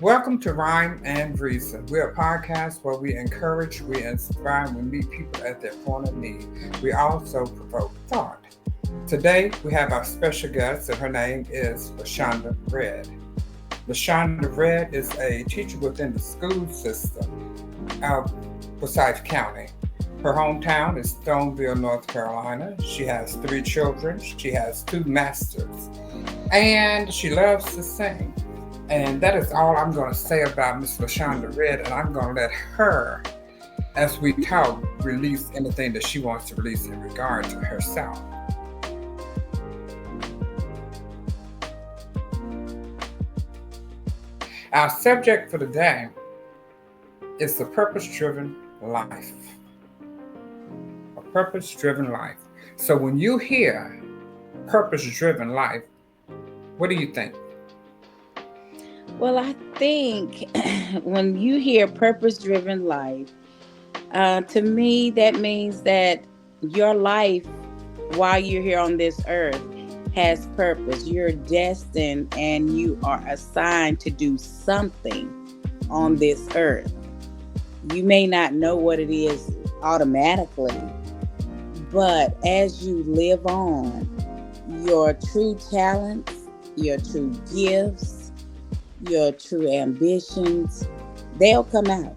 Welcome to Rhyme and Reason. We're a podcast where we encourage, we inspire, and we meet people at their point of need. We also provoke thought. Today, we have our special guest, and her name is LaShonda Redd. LaShonda Redd is a teacher within the school system of Forsyth County. Her hometown is Stoneville, North Carolina. She has 3 children. She has 2 masters. And she loves to sing. And that is all I'm going to say about Miss LaShonda Redd. And I'm going to let her, as we talk, release anything that she wants to release in regard to herself. Our subject for today is the purpose-driven life. A purpose-driven life. So when you hear purpose-driven life, what do you think? Well, I think when you hear purpose-driven life, to me, that means that your life while you're here on this earth has purpose. You're destined and you are assigned to do something on this earth. You may not know what it is automatically, but as you live on, your true talents, your true gifts, your true ambitions, they'll come out.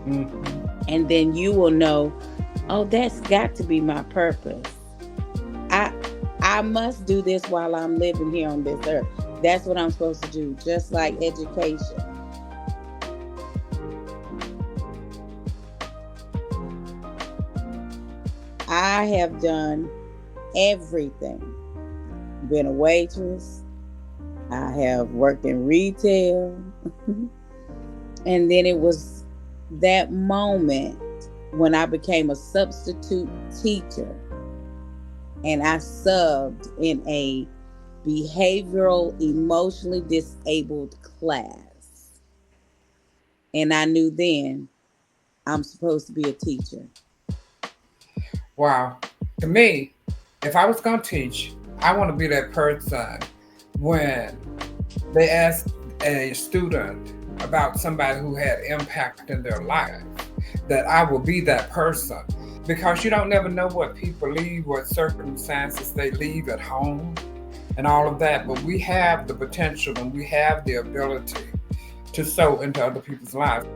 Mm-hmm. And then you will know, oh, that's got to be my purpose. I must do this while I'm living here on this earth. That's what I'm supposed to do, just like education. I have done everything. Been a waitress. I have worked in retail. And then it was that moment when I became a substitute teacher. And I subbed in a behavioral, emotionally disabled class. And I knew then I'm supposed to be a teacher. Wow. To me, if I was going to teach, I want to be that person when they ask a student about somebody who had impact in their life, that I will be that person. Because you don't never know what people leave, what circumstances they leave at home and all of that. But we have the potential and we have the ability to sow into other people's lives.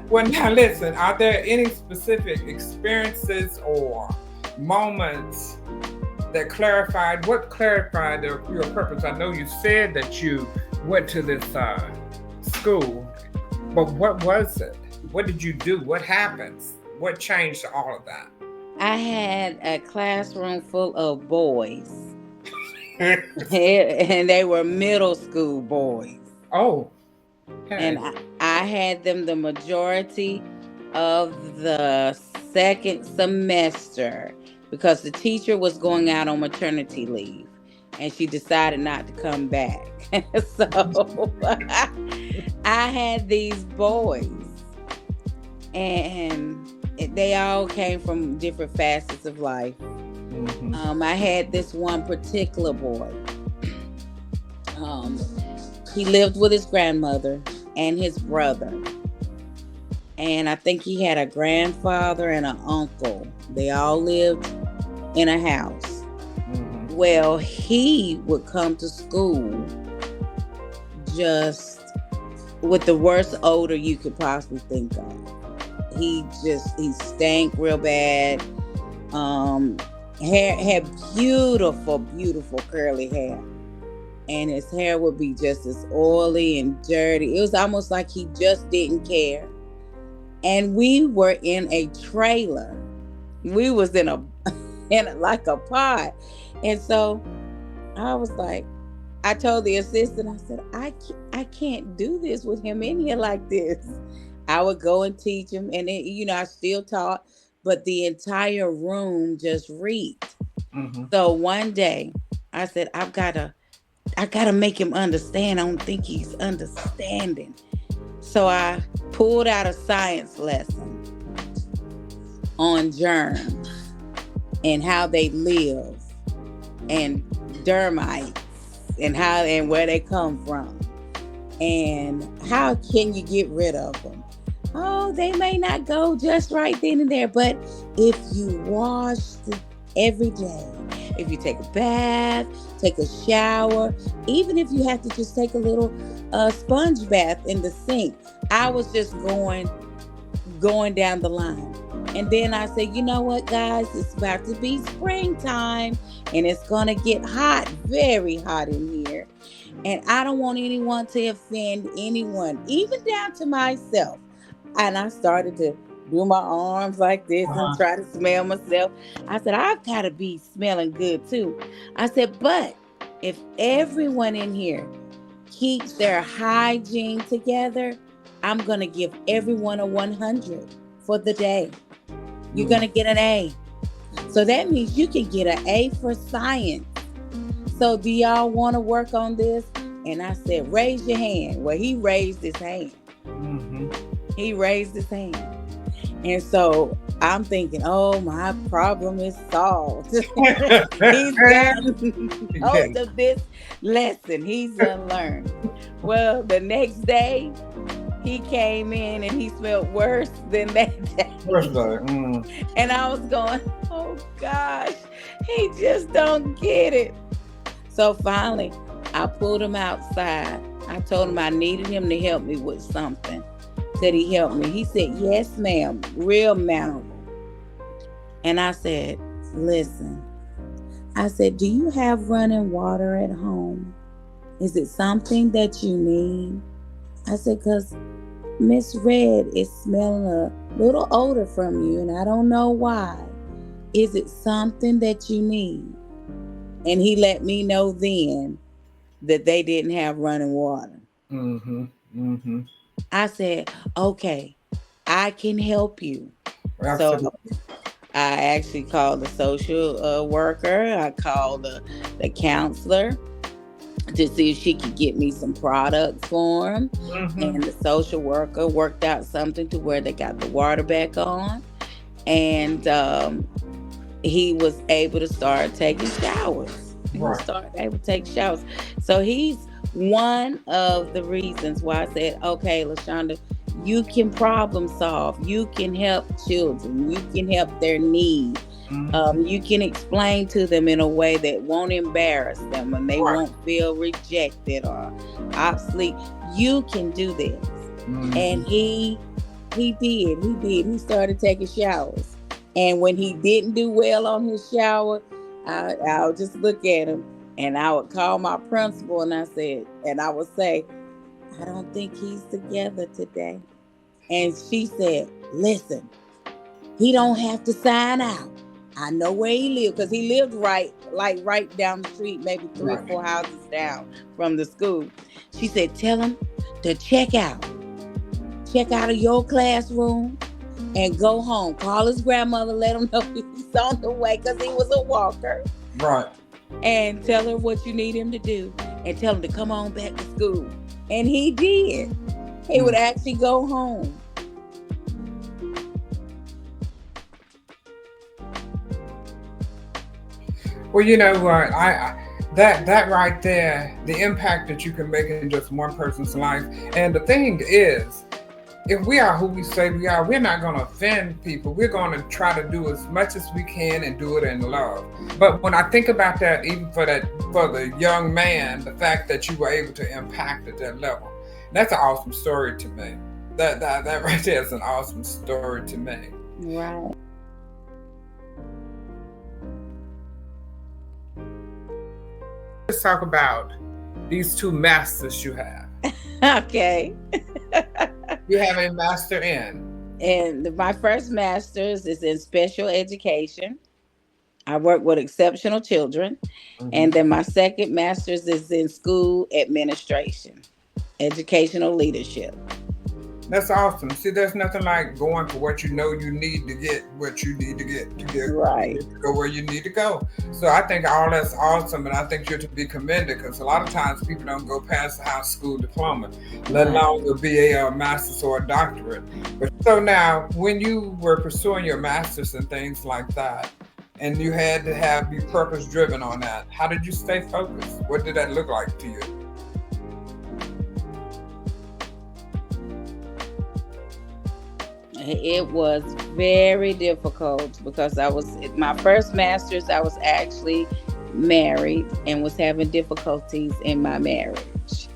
Well, now listen, are there any specific experiences or moments that clarified your purpose? I know you said that you went to this school, but what was it? What did you do? What happened? What changed all of that? I had a classroom full of boys. And they were middle school boys. Oh. Okay. And I had them the majority of the second semester because the teacher was going out on maternity leave and she decided not to come back. So I had these boys and they all came from different facets of life. Mm-hmm. I had this one particular boy. He lived with his grandmother and his brother. And I think he had a grandfather and an uncle. They all lived in a house. Mm-hmm. Well, he would come to school just with the worst odor you could possibly think of. He stank real bad. Had beautiful, beautiful curly hair. And his hair would be just as oily and dirty. It was almost like he just didn't care. And we were in a trailer. We was in like a pod. And so I was like, I told the assistant, I said, I can't do this with him in here like this. I would go and teach him. And then, I still taught, but the entire room just reeked. Mm-hmm. So one day I said, I gotta make him understand. I don't think he's understanding. So I pulled out a science lesson on germs and how they live and dermites and where they come from. And how can you get rid of them? Oh, they may not go just right then and there, but if you wash every day, if you take a bath, take a shower, even if you have to just take a little sponge bath in the sink. I was just going down the line. And then I said, you know what, guys, it's about to be springtime and it's going to get hot, very hot in here. And I don't want anyone to offend anyone, even down to myself. And I started to do my arms like this and try to smell myself. I said, I've got to be smelling good too. I said, but if everyone in here keeps their hygiene together, I'm going to give everyone a 100 for the day. You're going to get an A. So that means you can get an A for science. So do y'all want to work on this? And I said, raise your hand. Well, he raised his hand. Mm-hmm. He raised his hand. And so I'm thinking, oh, my problem is solved. He's gotten hold of this lesson. He's unlearned. Well, the next day, he came in and he smelled worse than that day. And I was going, oh gosh, he just don't get it. So finally, I pulled him outside. I told him I needed him to help me with something. Said he helped me. He said, yes, ma'am, real mannerable. And I said, listen, I said, do you have running water at home? Is it something that you need? I said, because Miss Redd is smelling a little odor from you, and I don't know why. Is it something that you need? And he let me know then that they didn't have running water. Mm-hmm. Mm-hmm. I said, okay, I can help you. Absolutely. So I actually called the social worker. I called the counselor to see if she could get me some products for him. Mm-hmm. And the social worker worked out something to where they got the water back on. And he was able to start taking showers. He was able to take showers. So he's one of the reasons why I said, okay, LaShonda, you can problem solve. You can help children. You can help their needs. Mm-hmm. You can explain to them in a way that won't embarrass them and they won't feel rejected or obsolete. You can do this. Mm-hmm. And he did. He started taking showers. And when he didn't do well on his shower, I would just look at him and I would call my principal and I would say, I don't think he's together today. And she said, listen, he don't have to sign out. I know where he lived, because he lived right down the street, maybe 3 or 4 houses down from the school. She said, tell him to check out of your classroom and go home. Call his grandmother, let him know he's on the way, because he was a walker. Right. And tell her what you need him to do and tell him to come on back to school. And he did. He would actually go home. Well, you know what? That right there, the impact that you can make in just one person's life. And the thing is, if we are who we say we are, we're not going to offend people. We're going to try to do as much as we can and do it in love. But when I think about that, even for the young man, the fact that you were able to impact at that level, that's an awesome story to me. That right there is an awesome story to me. Right. Let's talk about these 2 masters you have. Okay. You have a master in? And my first master's is in special education. I work with exceptional children. Mm-hmm. And then my second master's is in school administration, educational leadership. That's awesome. See, there's nothing like going for what you know you need to get what you need to get right. To go where you need to go. So I think all that's awesome, and I think you're to be commended, because a lot of times people don't go past the high school diploma, let alone a BA or a master's or a doctorate. But so now, when you were pursuing your master's and things like that, and you had to be purpose driven on that. How did you stay focused? What did that look like to you? It was very difficult because I was my first master's. I was actually married and was having difficulties in my marriage,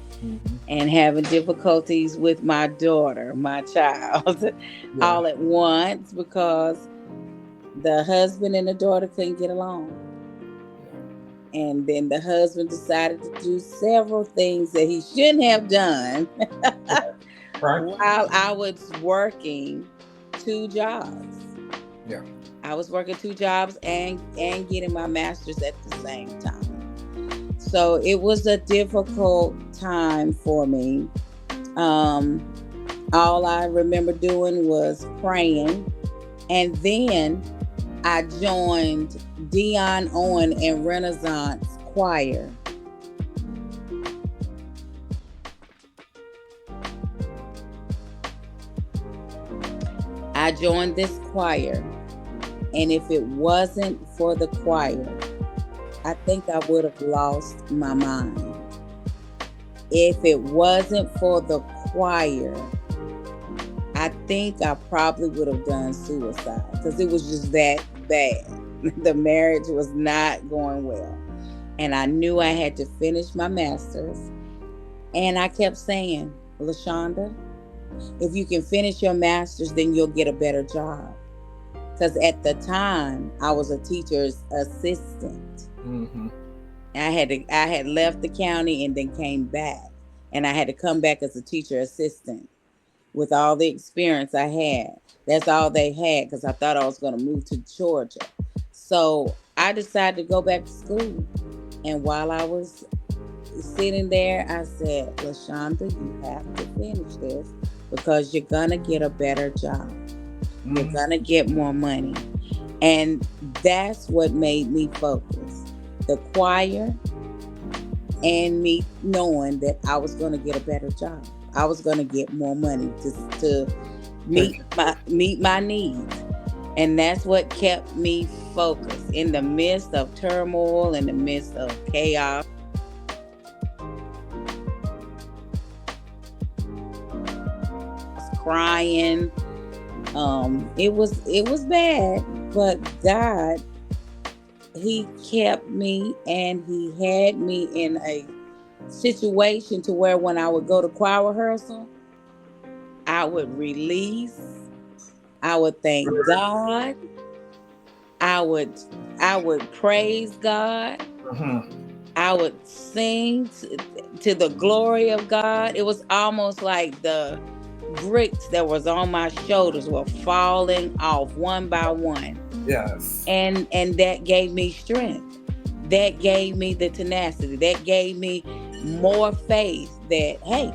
and having difficulties with my daughter, my child, all at once because the husband and the daughter couldn't get along. And then the husband decided to do several things that he shouldn't have done while I was working 2 jobs. Yeah. I was working 2 jobs and getting my master's at the same time. So it was a difficult time for me. All I remember doing was praying, and then I joined Dion Owen and Renaissance Choir. I joined this choir, and if it wasn't for the choir, I think I would have lost my mind. If it wasn't for the choir, I think I probably would have done suicide because it was just that bad. The marriage was not going well. And I knew I had to finish my master's. And I kept saying, LaShonda, if you can finish your master's, then you'll get a better job. Because at the time, I was a teacher's assistant. Mm-hmm. I had left the county and then came back. And I had to come back as a teacher assistant with all the experience I had. That's all they had because I thought I was going to move to Georgia. So I decided to go back to school. And while I was sitting there, I said, LaShonda, you have to finish this because you're going to get a better job. Mm-hmm. You're going to get more money. And that's what made me focus. The choir and me knowing that I was going to get a better job. I was going to get more money to meet my needs. And that's what kept me focused in the midst of turmoil, in the midst of chaos. Crying. It was bad, but God, He kept me, and He had me in a situation to where when I would go to choir rehearsal, I would release, I would thank God, I would praise God, Mm-hmm. I would sing to the glory of God. It was almost like the bricks that was on my shoulders were falling off one by one. Yes. And that gave me strength. That gave me the tenacity. That gave me more faith that, hey,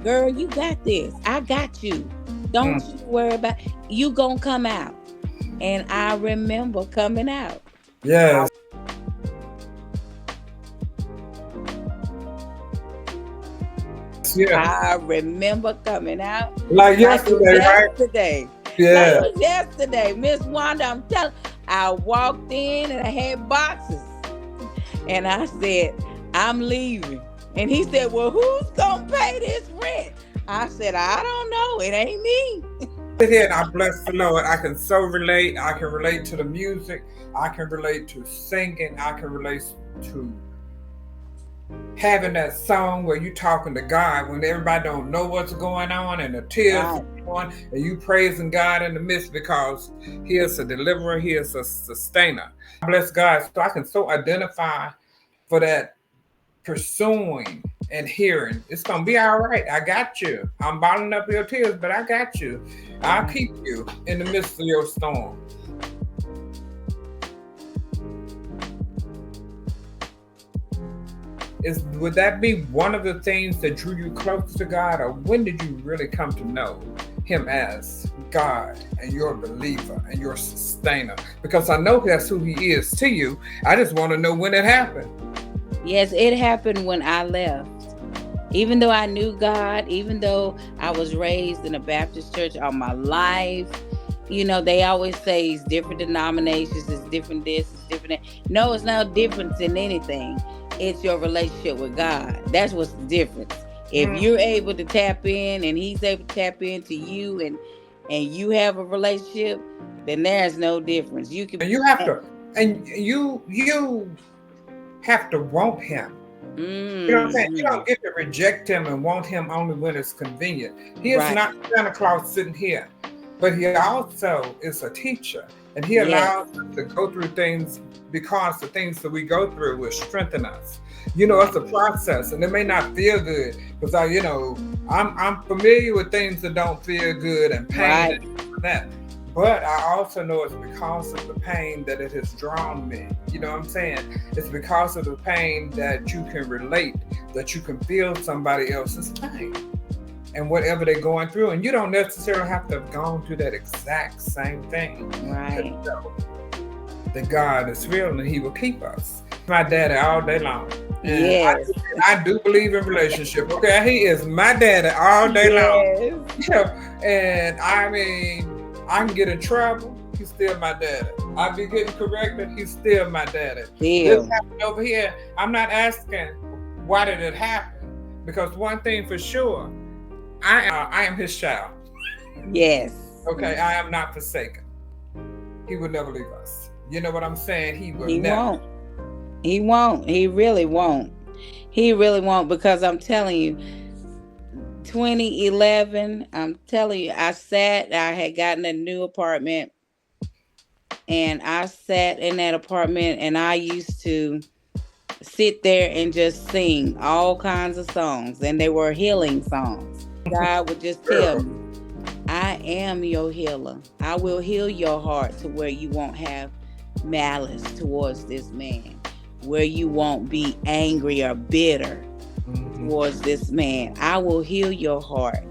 girl, you got this. I got you. Don't you worry about it. You gonna come out. And I remember coming out. Yes. I remember coming out. Like yesterday, right? Yeah. Like yesterday. Miss Wanda, I'm telling you, I walked in and I had boxes. And I said, I'm leaving. And he said, well, who's going to pay this rent? I said, I don't know. It ain't me. Here, and I bless the Lord. I can so relate. I can relate to the music. I can relate to singing. I can relate to having that song where you talking to God when everybody don't know what's going on and the tears are going, and you praising God in the midst because He is a deliverer. He is a sustainer. Bless God. So I can so identify for that pursuing and hearing. It's going to be all right. I got you. I'm bottling up your tears, but I got you. I'll keep you in the midst of your storm. Would that be one of the things that drew you close to God, or when did you really come to know Him as God and your believer and your sustainer? Because I know that's who He is to you. I just want to know when it happened. Yes, it happened when I left. Even though I knew God, even though I was raised in a Baptist church all my life, they always say it's different denominations, it's different this, it's different that. No, it's no difference in anything. It's your relationship with God. That's what's the difference. If Mm. you're able to tap in and he's able to tap into you, and you have a relationship, then there's no difference. You can And you have to, and you have to want him. You know what I'm saying? You don't get to reject him and want him only when it's convenient. He is Right. not Santa Claus sitting here, but he also is a teacher, and he Yes. allows us to go through things because the things that we go through will strengthen us. It's a process, and it may not feel good because I'm familiar with things that don't feel good and pain Right. and that. But I also know it's because of the pain that it has drawn me. You know what I'm saying? It's because of the pain that you can relate, that you can feel somebody else's pain and whatever they're going through. And you don't necessarily have to have gone through that exact same thing. Right. That God is real and he will keep us. My daddy all day long. And Yes. I do believe in relationship. Okay, he is my daddy all day long. Yeah. And I mean, I can get in trouble, he's still my daddy. I be getting corrected, he's still my daddy. This happened over here. I'm not asking why did it happen, because one thing for sure, I am his child. Yes. Okay, I am not forsaken. He would never leave us. You know what I'm saying? He never. Won't. He won't. He really won't. He really won't, because I'm telling you, 2011, I'm telling you, I had gotten a new apartment, and I sat in that apartment, and I used to sit there and just sing all kinds of songs, and they were healing songs. God would just tell me, I am your healer. I will heal your heart to where you won't have malice towards this man, where you won't be angry or bitter towards this man. I will heal your heart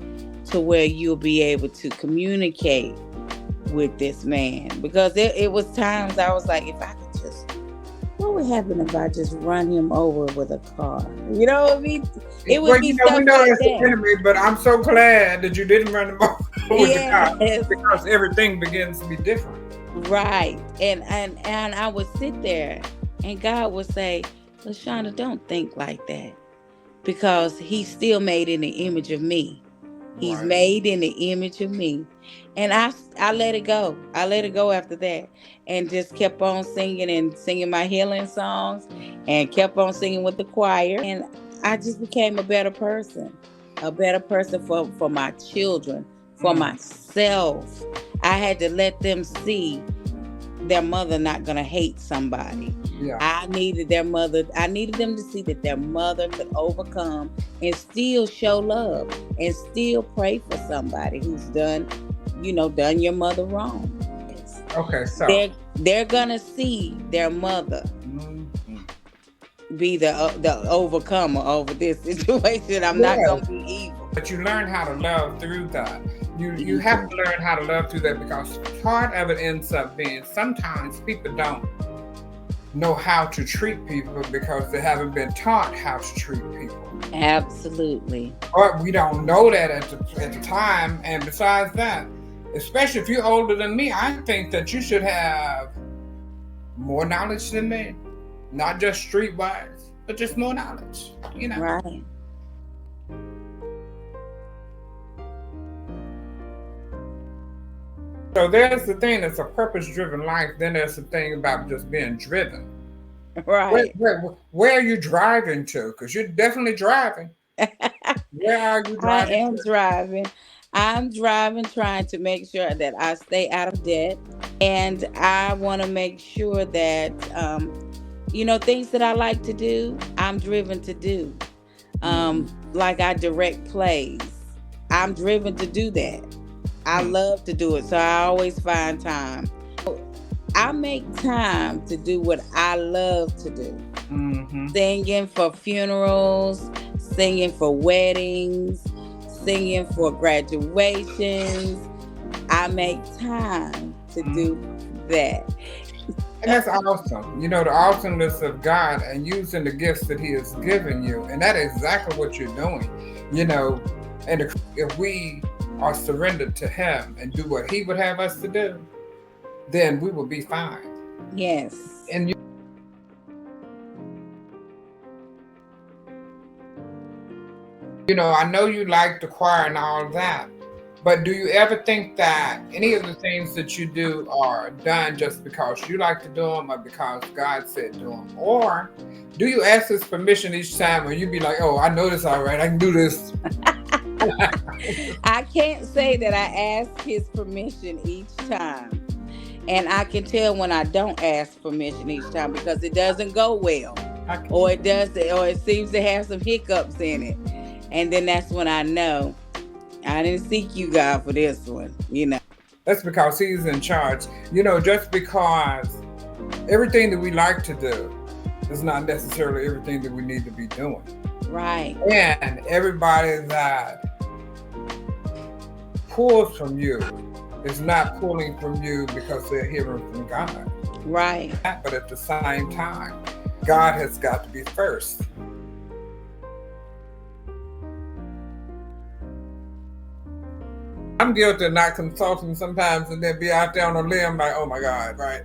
to where you'll be able to communicate with this man. Because it was times I was like, if I could just, what would happen if I just run him over with a car? You know what I mean? It would be stuff we know like it's that. an enemy, but I'm so glad that you didn't run him over with the car, because everything begins to be different. Right. And I would sit there, and God would say, LaShonda, don't think like that, because he's still made in the image of me. He's made in the image of me. And I let it go. I let it go after that, and just kept on singing my healing songs, and kept on singing with the choir. And I just became a better person for my children, for myself. I had to let them see their mother not gonna hate somebody. Yeah. I needed them to see that their mother could overcome and still show love and still pray for somebody who's done your mother wrong. Okay, so they're gonna see their mother be the overcomer over this situation. I'm not gonna be evil. But you learn how to love through that. You have to learn how to love through that, because part of it ends up being sometimes people don't know how to treat people because they haven't been taught how to treat people. Absolutely. Or we don't know that at the time. And besides that, especially if you're older than me, I think that you should have more knowledge than me. Not just streetwise, but just more knowledge. Right. So there's the thing that's a purpose-driven life. Then there's the thing about just being driven. Right. Where are you driving to? Because you're definitely driving. Where are you driving? I am driving. I'm driving, trying to make sure that I stay out of debt. And I want to make sure that, things that I like to do, I'm driven to do. Like I direct plays. I'm driven to do that. I love to do it. So I always find time. I make time to do what I love to do. Singing for funerals, singing for weddings, singing for graduations. I make time to do that. And that's awesome. The awesomeness of God and using the gifts that he has given you. And that is exactly what you're doing. And if we or surrender to him and do what he would have us to do, then we will be fine. Yes. And I know you like the choir and all that, but do you ever think that any of the things that you do are done just because you like to do them or because God said do them? Or do you ask his permission each time when you be like, oh, I know this all right, I can do this? I can't say that I ask his permission each time. And I can tell when I don't ask permission each time because it doesn't go well. Or it seems to have some hiccups in it. And then that's when I know I didn't seek you, God, for this one, That's because he's in charge. Just because everything that we like to do is not necessarily everything that we need to be doing. Right. And everybody that pulls from you is not pulling from you because they're hearing from God. Right. But at the same time, God has got to be first. I'm guilty of not consulting sometimes and then be out there on a limb like, oh my God, right?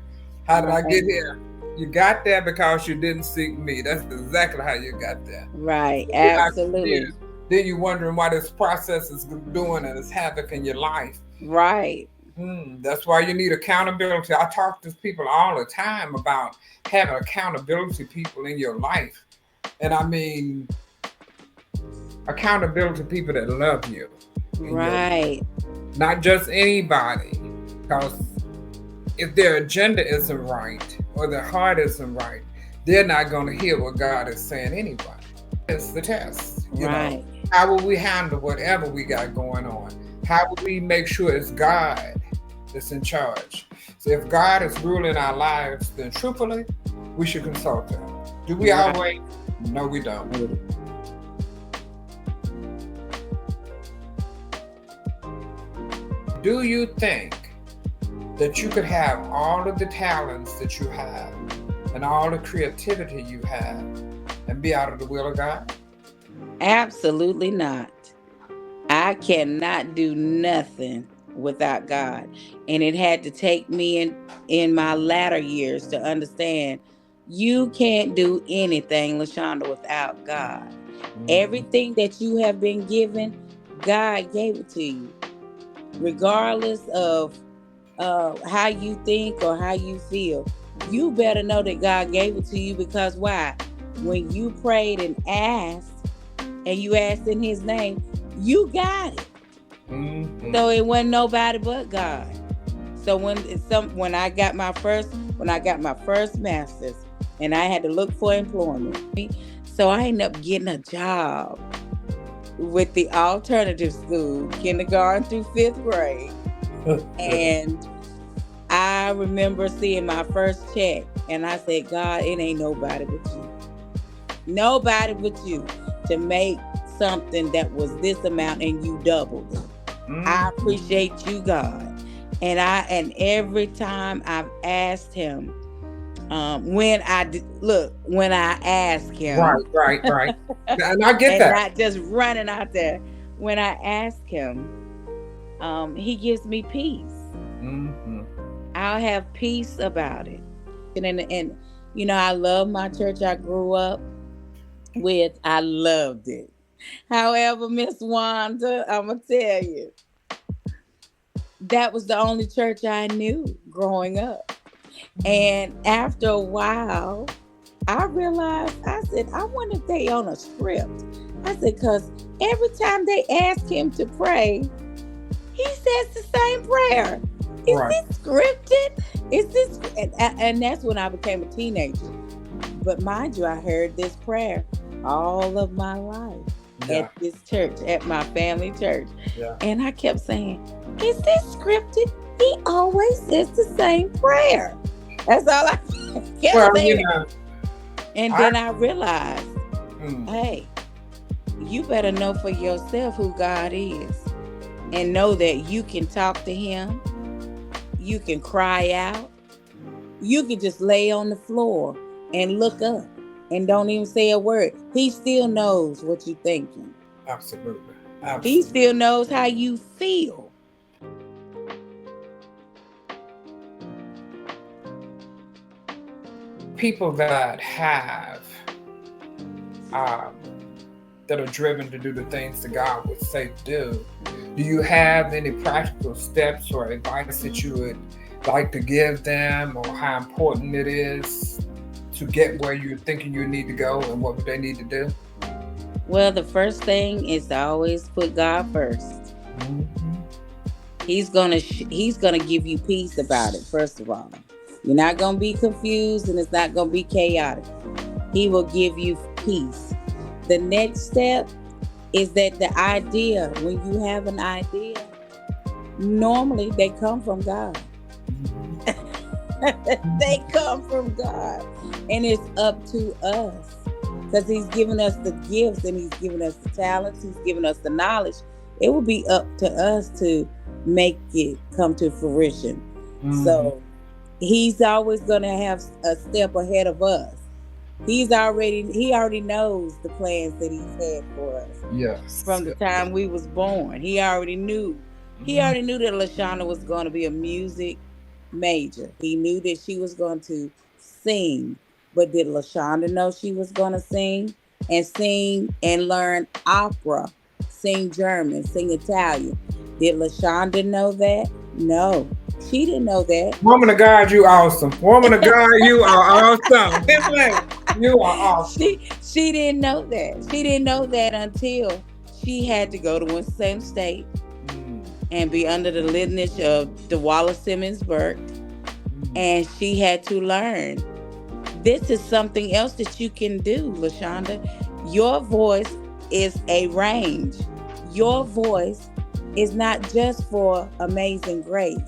How did I get here? You got there because you didn't seek me. That's exactly how you got there. Right, absolutely. Then you're wondering why this process is doing and it's havoc in your life. Right. That's why you need accountability. I talk to people all the time about having accountability people in your life. And I mean, accountability people that love you. Right. Not just anybody. Because if their agenda isn't right or their heart isn't right, they're not going to hear what God is saying anyway. It's the test. Right. How will we handle whatever we got going on? How will we make sure it's God that's in charge? So if God is ruling our lives, then truthfully, we should consult him. Do we always? No, we don't. Do you think that you could have all of the talents that you have and all the creativity you have and be out of the will of God? Absolutely not. I cannot do nothing without God. And it had to take me in my latter years to understand you can't do anything, LaShonda, without God. Everything that you have been given, God gave it to you. Regardless of how you think or how you feel, you better know that God gave it to you, because why? When you prayed and asked, and you asked in his name, you got it. So it wasn't nobody but God. So when I got my first master's and I had to look for employment, so I ended up getting a job with the alternative school, kindergarten through 5th grade. And I remember seeing my first check and I said, God, it ain't nobody but you. Nobody but you to make something that was this amount and you doubled it. I appreciate you, God. And every time I've asked him, when I ask him, right, and I get and that, not just running out there. When I ask him, he gives me peace. I'll have peace about it. And I love my church I grew up with. I loved it. However, Miss Wanda, I'm gonna tell you, that was the only church I knew growing up. And after a while, I realized, I said, I wonder if they on a script. I said, because every time they ask him to pray, he says the same prayer. Is this scripted? Is this? And that's when I became a teenager. But mind you, I heard this prayer all of my life at this church, at my family church. And I kept saying, is this scripted? He always says the same prayer. That's all I kept saying. And then I realized, hey, you better know for yourself who God is. And know that you can talk to him. You can cry out. You can just lay on the floor and look up and don't even say a word. He still knows what you're thinking. Absolutely. He Absolutely. still knows how you feel. People that um, that are driven to do the things that God would say do you have any practical steps or advice that you would like to give them, or how important it is to get where you're thinking you need to go and what would they need to do? Well, the first thing is to always put God first. Mm-hmm. He's gonna give you peace about it. First of all, you're not gonna be confused, and it's not gonna be chaotic. He will give you peace. The next step is that the idea, when you have an idea, normally they come from God. They come from God. And it's up to us. Because He's given us the gifts and He's given us the talents, He's given us the knowledge. It will be up to us to make it come to fruition. Mm-hmm. So He's always going to have a step ahead of us. He already knows the plans that He's had for us Yes. from the time we was born. He already knew. He Mm-hmm. already knew that LaShonda was going to be a music major. He knew that she was going to sing. But did LaShonda know she was going to sing and learn opera, sing German, sing Italian? Did LaShonda know that? No, she didn't know that. Woman of God, you awesome. Woman of God, you are awesome. His name, you are awesome. She didn't know that. She didn't know that until she had to go to Winston State Mm, and be under the lineage of the Wallace Simmons Burke. mm, And she had to learn. This is something else that you can do, LaShonda. Your voice is a range. Your voice is not just for Amazing Grace.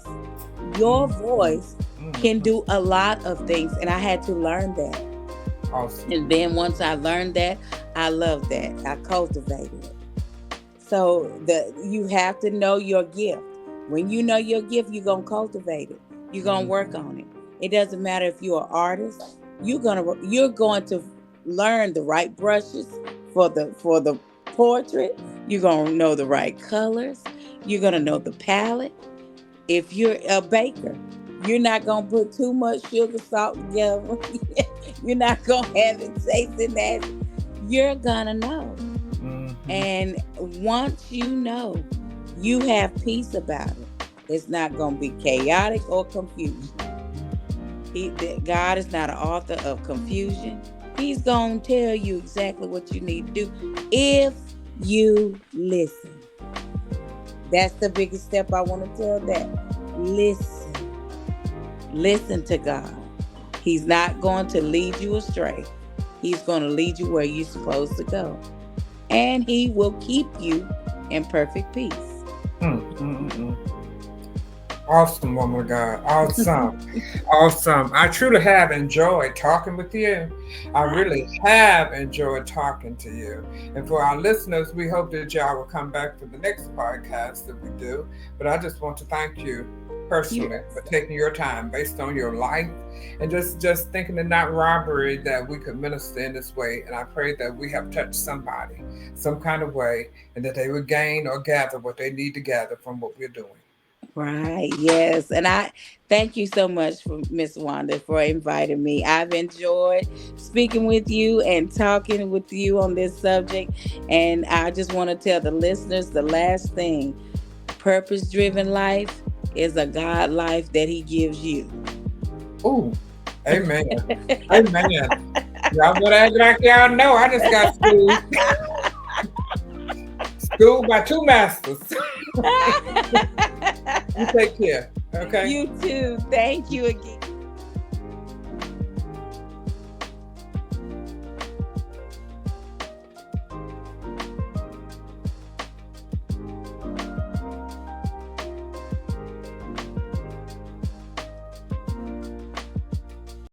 Your mm, voice can mm. do a lot of things. And I had to learn that. Awesome. And then once I learned that, I loved that. I cultivated it. So you have to know your gift. When you know your gift, you're gonna cultivate it. You're gonna Mm, work on it. It doesn't matter if you're an artist. You're going to learn the right brushes for the portrait. You're gonna know the right colors. You're gonna know the palette. If you're a baker, you're not gonna put too much sugar, salt together. You're not gonna have it tasting nasty. You're gonna know. mhm. And once you know, you have peace about it. It's not going to be chaotic or confusion. God is not an author of confusion. He's going to tell you exactly what you need to do if you listen. That's the biggest step I want to tell that. Listen. Listen to God. He's not going to lead you astray. He's going to lead you where you're supposed to go. And He will keep you in perfect peace. Mm, mm, mm. Awesome, woman of God. Awesome. Awesome. I truly have enjoyed talking with you. I really have enjoyed talking to you. And for our listeners, we hope that y'all will come back for the next podcast that we do. But I just want to thank you personally for taking your time based on your life and just thinking it not robbery that we could minister in this way. And I pray that we have touched somebody some kind of way and that they would gain or gather what they need to gather from what we're doing. Right. Yes. And I thank you so much for Miss Wanda for inviting me. I've enjoyed speaking with you and talking with you on this subject. And I just want to tell the listeners the last thing: purpose driven life is a God life that He gives you. Ooh, amen. Amen. Y'all better act like y'all know. I just got schooled by two masters. You take care. Okay. You too. Thank you again.